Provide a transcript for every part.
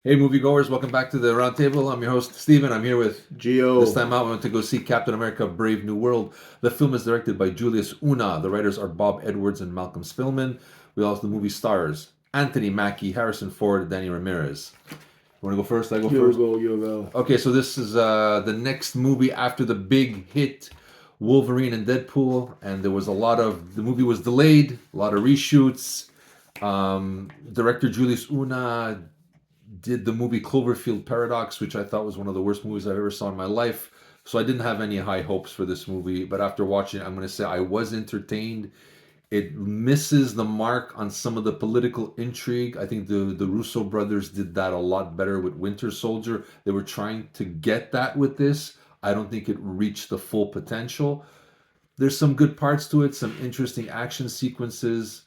Hey, moviegoers, welcome back to the Roundtable. I'm your host, Steven. I'm here with, this Geo. time out, we went to go see Captain America Brave New World. The film is directed by Julius Una. The writers are Bob Edwards and Malcolm Spillman. We also, the movie stars Anthony Mackie, Harrison Ford, Danny Ramirez. You want to go first? I go You first? go, you go. Okay, so this is the next movie after the big hit Wolverine and Deadpool, and there was the movie was delayed, a lot of reshoots. Director Julius Una did the movie Cloverfield Paradox, which I thought was one of the worst movies I've ever saw in my life. So I didn't have any high hopes for this movie, but after watching it, I'm going to say I was entertained. It misses the mark on some of the political intrigue. I think the Russo brothers did that a lot better with Winter Soldier. They were trying to get that with this. I don't think it reached the full potential. There's some good parts to it, some interesting action sequences.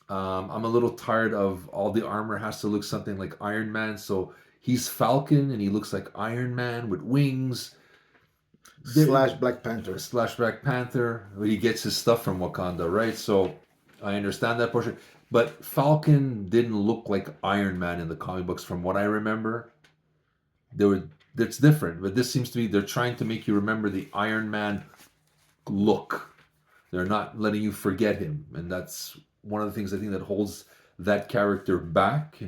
I'm a little tired of all the armor has to look something like Iron Man. So he's Falcon and he looks like Iron Man with wings. Slash Black Panther. Slash Black Panther. He gets his stuff from Wakanda, right? So I understand that portion. But Falcon didn't look like Iron Man in the comic books from what I remember. They were That's different, but this seems to be they're trying to make you remember the Iron Man look. They're not letting you forget him, and that's one of the things I think that holds that character back.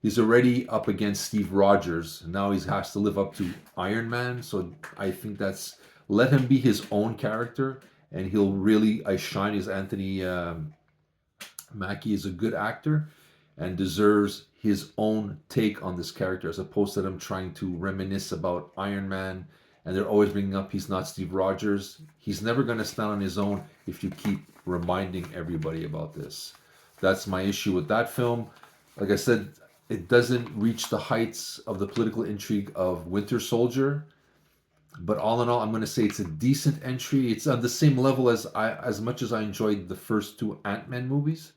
He's already up against Steve Rogers. Now he has to live up to Iron Man. So I think that's let him be his own character, and he'll really I shine. As Anthony Mackie is a good actor and deserves his own take on this character, as opposed to them trying to reminisce about Iron Man. And they're always bringing up he's not Steve Rogers. He's never going to stand on his own if you keep reminding everybody about this. That's my issue with that film. Like I said, it doesn't reach the heights of the political intrigue of Winter Soldier. But all in all, I'm going to say it's a decent entry. It's on the same level as much as I enjoyed the first two Ant-Man movies.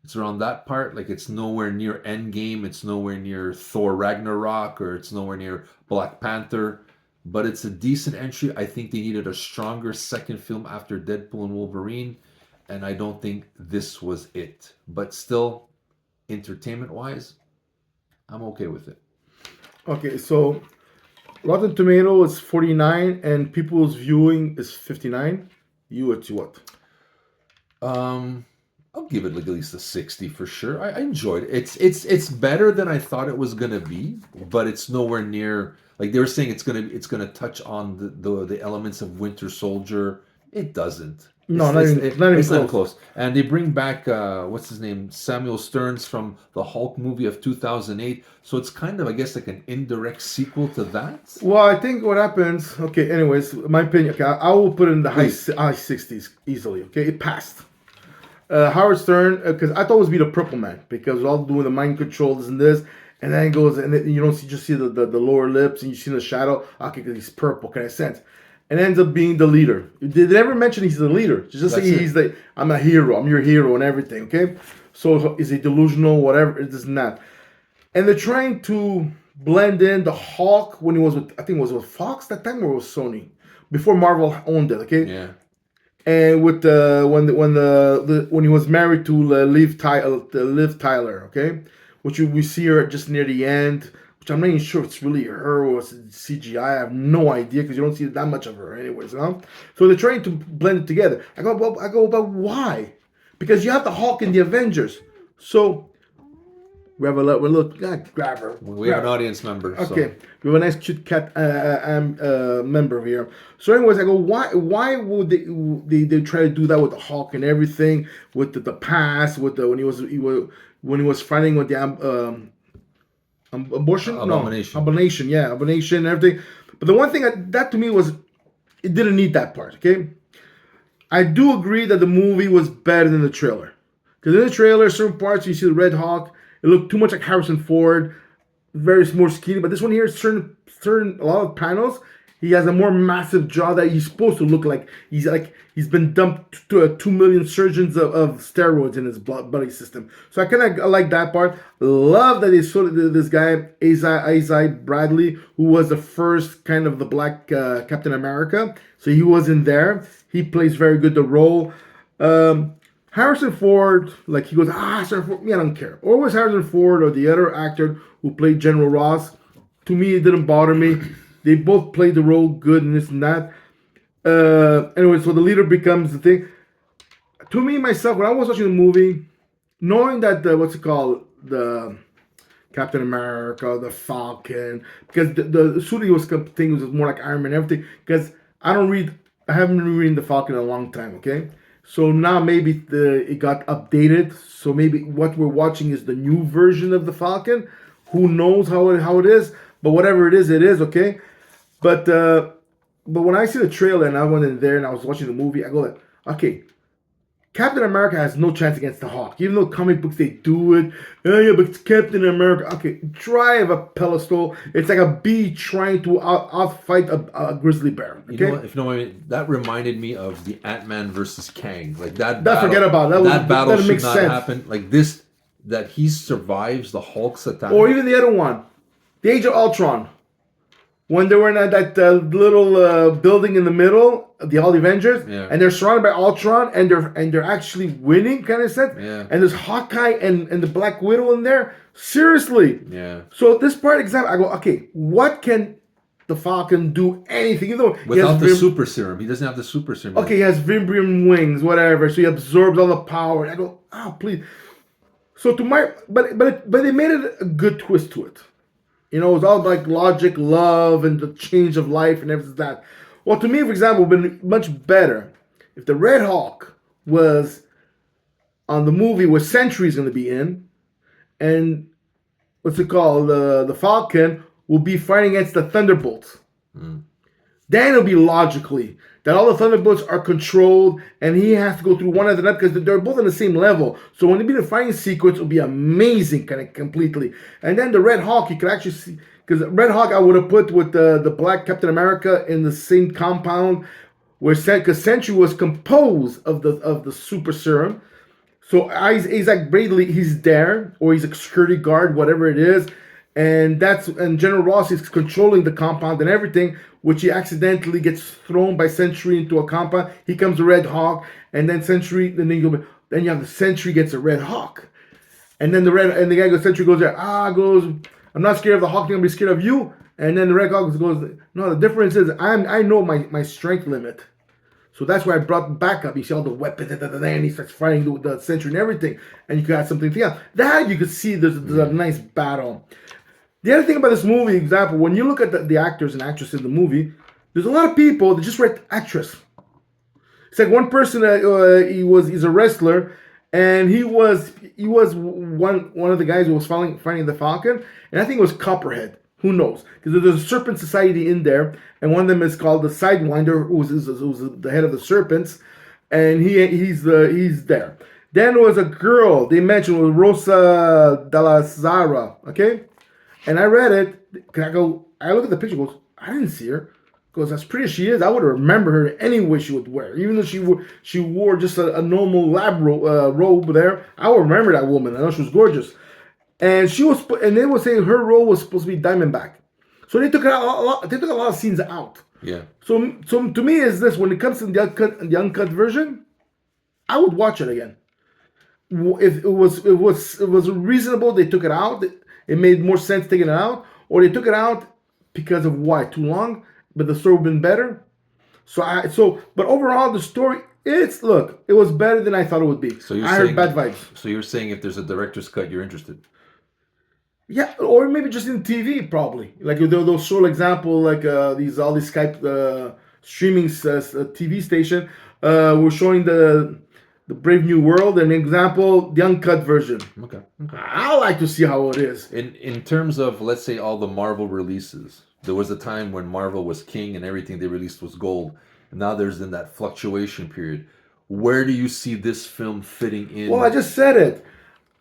It's around that part. Like it's nowhere near Endgame. It's nowhere near Thor Ragnarok, or it's nowhere near Black Panther. But it's a decent entry. I think they needed a stronger second film after Deadpool and Wolverine, and I don't think this was it. But still, entertainment wise, I'm okay with it. Okay, so Rotten Tomato is 49 and people's viewing is 59. You at what? Um, I'll give it like at least a 60 for sure. I enjoyed it. It's better than I thought it was gonna be, but it's nowhere near like they were saying it's gonna touch on the elements of Winter Soldier. It doesn't. No, not even It's not close. close. And they bring back what's his name, Samuel Stearns from the Hulk movie of 2008. So it's kind of I guess like an indirect sequel to that. Well, I think what happens. Okay, anyways, my opinion. Okay, I will put it in the Please. high 60s easily. Okay, it passed. Howard Stern, because I thought it was be the Purple Man because all doing the mind controls and this, and then it goes and then you don't see just see the lower lips and you see the shadow. Okay, because he's purple, can I sense? And ends up being the leader. They never mention he's the leader. Just say That's it. he's the I'm a hero, I'm your hero and everything. Okay, so is he delusional? Whatever it is not. And they're trying to blend in the Hulk when he was with I think it was with Fox that time or it was Sony before Marvel owned it. Okay, Yeah. and with the when he was married to Liv Tyler, okay, which we see her just near the end, which I'm not even sure if it's really her or it's CGI. I have no idea because you don't see that much of her, anyways. Huh? So they're trying to blend it together. But why? Because you have the Hulk in the Avengers, so we look grab her. We have an audience member. So. Okay, we have a nice cute cat member here. So, anyways, I go, why would they try to do that with the Hulk and everything, with the past, with the when he was fighting with the abortion, Abomination. abomination, yeah, abomination and everything. But the one thing that to me was it didn't need that part. Okay, I do agree that the movie was better than the trailer because in the trailer, certain parts you see the Red Hawk, it looked too much like Harrison Ford, very more skinny. But this one here, certain a lot of panels, he has a more massive jaw that he's supposed to look like he's been dumped to 2 million surgeons of steroids in his body system. So I kind of like that part. Love that they saw this guy Isaiah Bradley, who was the first kind of the black Captain America. So he was in there. He plays very good the role. Harrison Ford, like he goes, Harrison Ford, me, I don't care. Or it was Harrison Ford or the other actor who played General Ross. To me, it didn't bother me. They both played the role good and this and that. Anyway, so the leader becomes the thing. To me, myself, when I was watching the movie, knowing that what's it called, the Captain America, the Falcon, because the suit he was thing was more like Iron Man and everything. Because I haven't been reading the Falcon in a long time. Okay, so now maybe it got updated. So maybe what we're watching is the new version of the Falcon. Who knows how it is? But whatever it is, okay. But when I see the trailer and I went in there and I was watching the movie, I go like, okay, Captain America has no chance against the Hawk. Even though comic books they do it. Oh yeah, but it's Captain America. Okay, drive a pedestal. It's like a bee trying to outfight a grizzly bear. Okay? You know what? If you know what I mean, that reminded me of the Ant-Man versus Kang. Like that. Forget about it. That battle that should makes not sense. happen. Like this, that he survives the Hulk's attack. Or even the other one, the Age of Ultron. When they were in that little building in the middle, all the Avengers, Yeah. and they're surrounded by Ultron, and they're actually winning, kind of sense. Yeah. And there's Hawkeye and the Black Widow in there. Seriously. Yeah. So this part example, I go, okay, what can the Falcon do? Anything, even though Without the super serum, he doesn't have the super serum. Okay, he has Vibrium wings, whatever. So he absorbs all the power. And I go, oh please. So but they made it a good twist to it. You know, it was all like logic, love, and the change of life and everything like that. Well, to me, for example, it would have been much better if the Red Hawk was on the movie where Sentry's going to be in, and what's it called? The Falcon will be fighting against the Thunderbolts. Then it'll be logically that all the Thunderbolts are controlled and he has to go through one after another because they're both on the same level. So when it be the fighting sequence, it'll be amazing kind of completely. And then the Red Hawk, you could actually see, because Red Hawk I would have put with the Black Captain America in the same compound where because Sentry was composed of the super serum. So Isaac Bradley, he's there, or he's a security guard, whatever it is. And General Ross is controlling the compound and everything, which he accidentally gets thrown by Sentry into a compound. He comes a Red Hawk, and then then you have the Sentry gets a Red Hawk, and then the guy goes, Sentry goes there, I'm not scared of the Hawk, I'm gonna be scared of you. And then the Red Hawk goes, no, the difference is I know my strength limit. So that's why I brought backup. You see all the weapons, and he starts fighting the Sentry and everything, and you got something else. That you could see there's a nice battle. The other thing about this movie, example, when you look at the actors and actresses in the movie, there's a lot of people that just write actress. It's like one person, he's a wrestler, and he was one of the guys who was fighting the Falcon, and I think it was Copperhead. Who knows? Because there's a Serpent Society in there, and one of them is called the Sidewinder, who's the head of the Serpents, and he's there. Then there was a girl they mentioned was Rosa Dallazara, okay? And I read it. I look at the picture. Goes, I didn't see her. Goes, as pretty as she is, I would remember her any way she would wear. Even though she wore just a normal lab robe there, I would remember that woman. I know she was gorgeous. And and they were saying her role was supposed to be Diamondback. So they took a lot of scenes out. Yeah. So to me, is this when it comes to the uncut version, I would watch it again. If it was reasonable, they took it out. It made more sense taking it out, or they took it out because of why? Too long, but the story would have been better. But overall, the story, it was better than I thought it would be. So I heard bad vibes. So you're saying if there's a director's cut, you're interested? Yeah, or maybe just in TV, probably. Like they'll show, example, like all these Skype streaming TV station. We're showing the Brave New World, and example, the uncut version. Okay. I like to see how it is. In terms of, let's say, all the Marvel releases, there was a time when Marvel was king and everything they released was gold. And now there's in that fluctuation period. Where do you see this film fitting in? Well, I just said it.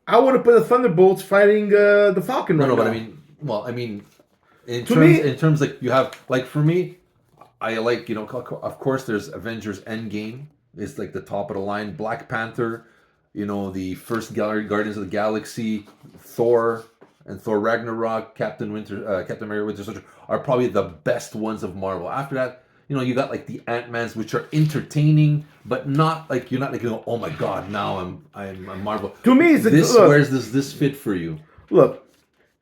I would have put the Thunderbolts fighting the Falcon right now. But I mean, in terms like you have, like for me, I like, of course there's Avengers Endgame is like the top of the line. Black Panther, the first Guardians of the Galaxy, Thor, and Thor Ragnarok, Captain America Winter Soldier are probably the best ones of Marvel. After that, You got like the Ant-Mans, which are entertaining, but not like you're not like oh my god, now I'm a Marvel. To me, it's This look, where does this fit for you? look.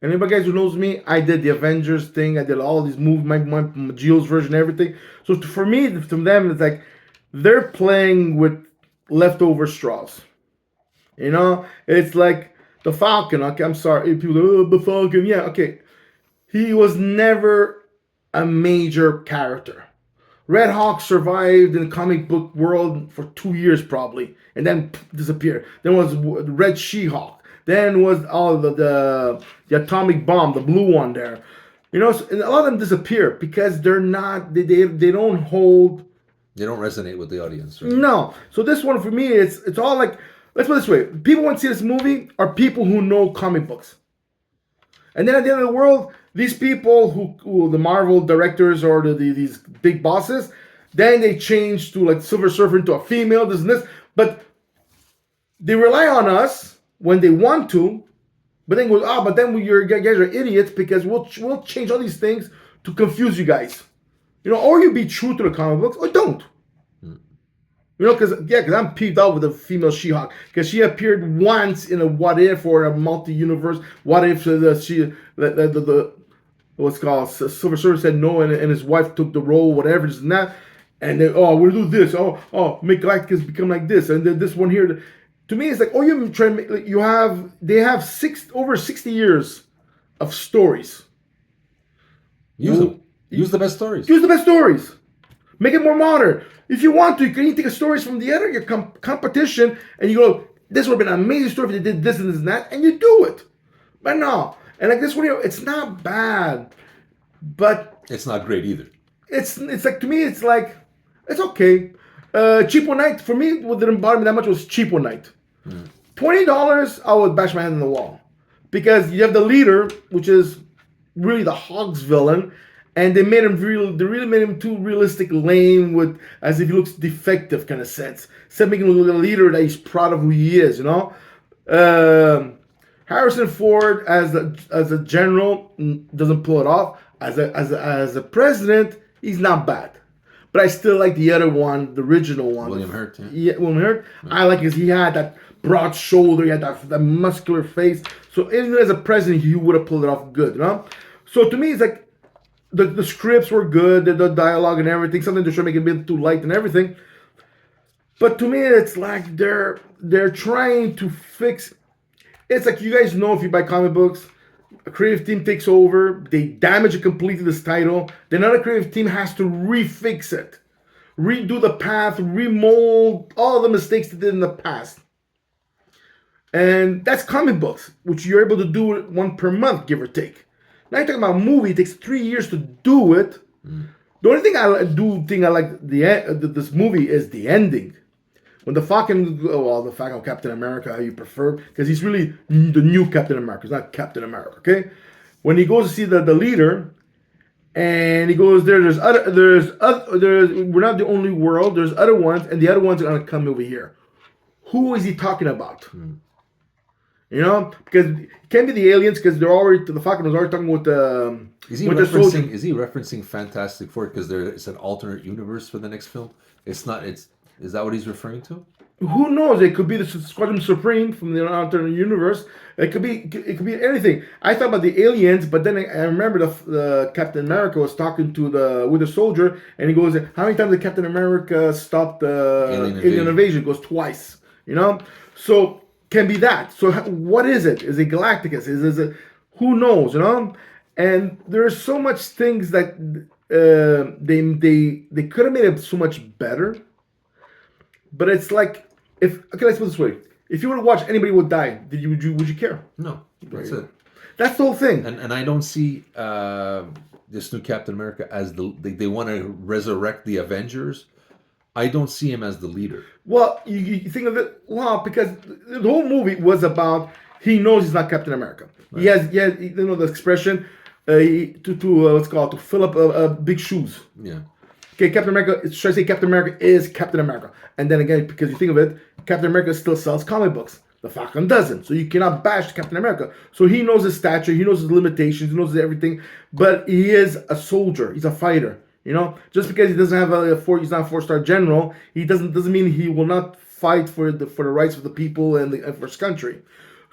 Anybody guys who knows me, I did the Avengers thing. I did all these movies, my Geo's version, everything. So for me, to them, it's like they're playing with leftover straws. It's like the Falcon. Okay, I'm sorry, people. Oh, the Falcon. Yeah, okay. He was never a major character. Red Hawk survived in the comic book world for 2 years probably, and then disappeared. Then was Red She-Hulk. Then was all the atomic bomb, the blue one there. So, and a lot of them disappear because they're not they don't hold. They don't resonate with the audience, right? No. So this one for me, it's all like, let's put it this way: people want to see this movie are people who know comic books. And then at the end of the world, these people who the Marvel directors or these big bosses, then they change to like Silver Surfer into a female, this and this. But they rely on us when they want to, but then but then you guys are idiots because we'll change all these things to confuse you guys. Or you be true to the comic books or don't. Because I'm peeved out with the female She-Hulk because she appeared once in a What If or a multi-universe. What if the what's called Silver Surfer said no and his wife took the role, whatever, this and that, and then we'll do this. Make Galacticus become like this, and then this one here. To me, it's like you try to make, they have over 60 years of stories. Use them. Use the best stories. Use the best stories. Make it more modern. If you want to, you can take stories from the other your competition and you go, this would have been an amazing story if they did this and this and that, and you do it. But no. And like this one, it's not bad, but it's not great either. It's like, to me, it's like, it's okay. Cheap One Night, for me, what didn't bother me that much was Cheap One Night. $20, I would bash my head on the wall. Because you have the leader, which is really the Hog's villain, and they really made him too realistic, lame, with as if he looks defective kind of sense. Instead of making him look a leader that he's proud of who he is, Harrison Ford as a general doesn't pull it off. As a president, he's not bad. But I still like the other one, the original one. William Hurt. Yeah, William Hurt. Yeah. I like because he had that broad shoulder, he had that muscular face. So even as a president, he would have pulled it off good, So to me, it's like the scripts were good, the dialogue and everything. Something they're trying to make it a bit too light and everything. But to me, it's like they're trying to fix. It's like, you guys know, if you buy comic books, a creative team takes over, they damage it completely, this title, then another creative team has to refix it, redo the path, remold all the mistakes they did in the past. And that's comic books, which you're able to do one per month, give or take. Now you're talking about a movie, it takes 3 years to do it. The only thing I like this movie is the ending. When the Falcon Captain America, how you prefer, because he's really the new Captain America. He's not Captain America, okay? When he goes to see the leader, and he goes there, we're not the only world. There's other ones, and the other ones are gonna come over here. Who is he talking about? Because it can't be the aliens, because the Falcon was already talking with the. Is he referencing Fantastic Four because it's an alternate universe for the next film? It's not. Is that what he's referring to? Who knows? It could be the Squadron Supreme from the alternate universe. It could be anything. I thought about the aliens, but then I remember the Captain America was talking to the Winter Soldier, and he goes, "How many times did Captain America stop the alien invasion?" It goes twice. So can be that. So what is it? Is it Galacticus? Is it? Who knows? And there's so much things that they could have made it so much better. But it's like, let's put it this way: if you were to watch anybody would die, would you care? No, that's it. That's the whole thing. And I don't see this new Captain America as they want to resurrect the Avengers. I don't see him as the leader. Well, you think of it, because the whole movie was about he knows he's not Captain America. Right. He has the expression to fill up big shoes. Yeah. Okay, Captain America, should I say Captain America is Captain America? And then again, because you think of it, Captain America still sells comic books. The Falcon doesn't. So you cannot bash Captain America. So he knows his stature, he knows his limitations, he knows everything. But he is a soldier. He's a fighter. You know, just because he doesn't have he's not a 4-star general, he doesn't mean he will not fight for the rights of the people and for his country.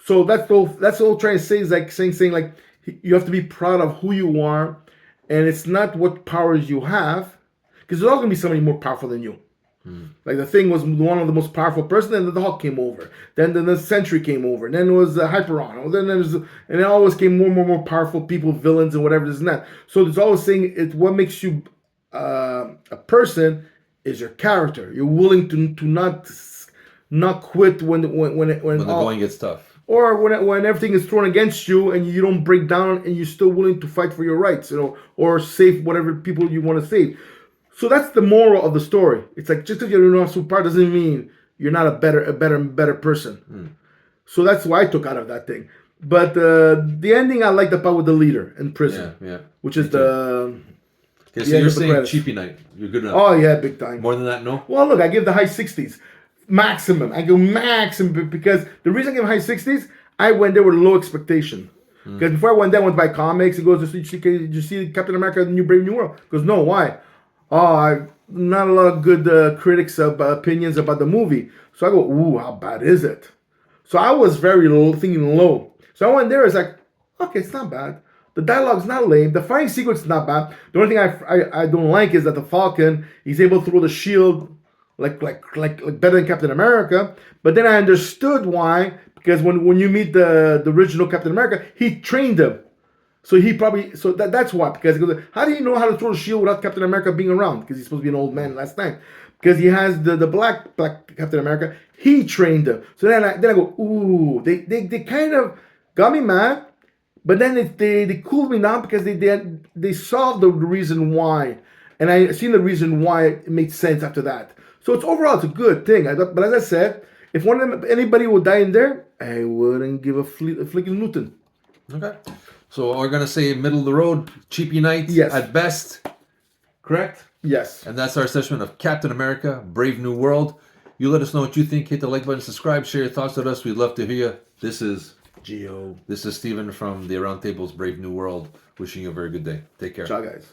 So that's all trying to say is like saying like you have to be proud of who you are, and it's not what powers you have, because there's always gonna be somebody more powerful than you. Like the Thing was one of the most powerful person, and then the Hulk came over. Then the Sentry came over. And then it was Hyperon. Then and it always came more powerful people, villains, and whatever this and that. So it's always saying it's what makes you a person is your character. You're willing to not quit when the going gets tough, or when everything is thrown against you and you don't break down and you're still willing to fight for your rights, or save whatever people you want to save. So that's the moral of the story. It's like just because you're not super power doesn't mean you're not a better person. So that's why I took out of that thing. But the ending I liked the part with the leader in prison, which is the. Okay, so you're saying cheapy night. You're good enough. Oh yeah, big time. More than that, no. Well, look, I give the high 60s, maximum. I go maximum because the reason I give high 60s, I went there with low expectation. Because before I went there, I went to buy comics. He goes, "Did you see Captain America: The New Brave New World?" He goes, "No, why?" Oh, not a lot of good critics of opinions about the movie. So I go, "Ooh, how bad is it?" So I was very low, thinking low. So I went there. It's like, okay, it's not bad. The dialogue's not lame. The fighting sequence is not bad. The only thing I don't like is that the Falcon, he's able to throw the shield like better than Captain America. But then I understood why, because when you meet the original Captain America, he trained him. So that's why. Because he goes, how do you know how to throw the shield without Captain America being around? Because he's supposed to be an old man last time. Because he has the black Captain America, he trained him. So then I go, ooh, they kind of got me mad. But then they cooled me down because they solved the reason why, and I seen the reason why it made sense after that. So overall it's a good thing. But as I said, if anybody would die in there, I wouldn't give a flicking Newton. Okay, so we're gonna say middle of the road, cheapy night at best, correct? Yes. And that's our assessment of Captain America: Brave New World. You let us know what you think. Hit the like button, subscribe, share your thoughts with us. We'd love to hear you. This is Geo. This is Steven from the Aroundtable's Brave New World, wishing you a very good day. Take care. Ciao, guys.